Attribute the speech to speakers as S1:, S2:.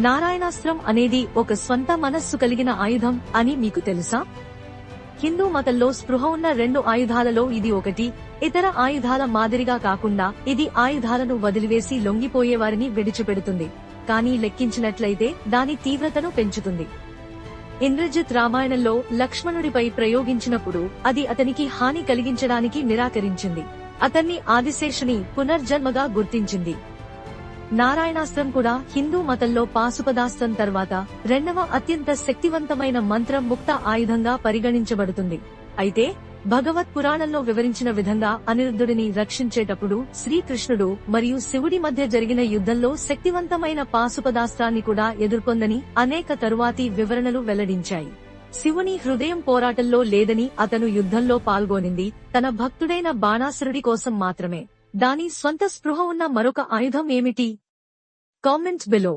S1: నారాయణాస్త్రం అనేది ఒక స్వంత మనస్సు కలిగిన ఆయుధం అని మీకు తెలుసా? హిందూ మతంలో స్పృహ ఉన్న 2 ఆయుధాలలో ఇది ఒకటి. ఇతర ఆయుధాల మాదిరిగా కాకుండా ఇది ఆయుధాలను వదిలివేసి లొంగిపోయేవారిని విడిచిపెడుతుంది, కానీ లెక్కించినట్లయితే దాని తీవ్రతను పెంచుతుంది. ఇంద్రజిత్ రామాయణంలో లక్ష్మణుడిపై ప్రయోగించినప్పుడు అది అతనికి హాని కలిగించడానికి నిరాకరించింది. అతన్ని ఆదిశేషుని పునర్జన్మగా గుర్తించింది. నారాయణాస్త్రం కూడా హిందూ మతంలో పాశుపదాస్త్రం తర్వాత 2వ అత్యంత శక్తివంతమైన మంత్రం ముక్త ఆయుధంగా పరిగణించబడుతుంది. అయితే భగవత్ పురాణంలో వివరించిన విధంగా అనిరుద్ధుడిని రక్షించేటప్పుడు శ్రీకృష్ణుడు మరియు శివుడి మధ్య జరిగిన యుద్ధంలో శక్తివంతమైన పాశుపదాస్త్రాన్ని కూడా ఎదుర్కొందని అనేక తరువాతి వివరణలు వెల్లడించాయి. శివుని హృదయం పోరాటంలో లేదని అతను యుద్ధంలో పాల్గొనింది తన భక్తుడైన బాణాసురుడి కోసం మాత్రమే. దాని స్వంత స్పృహ ఉన్న మరొక ఆయుధం ఏమిటి? Comments below.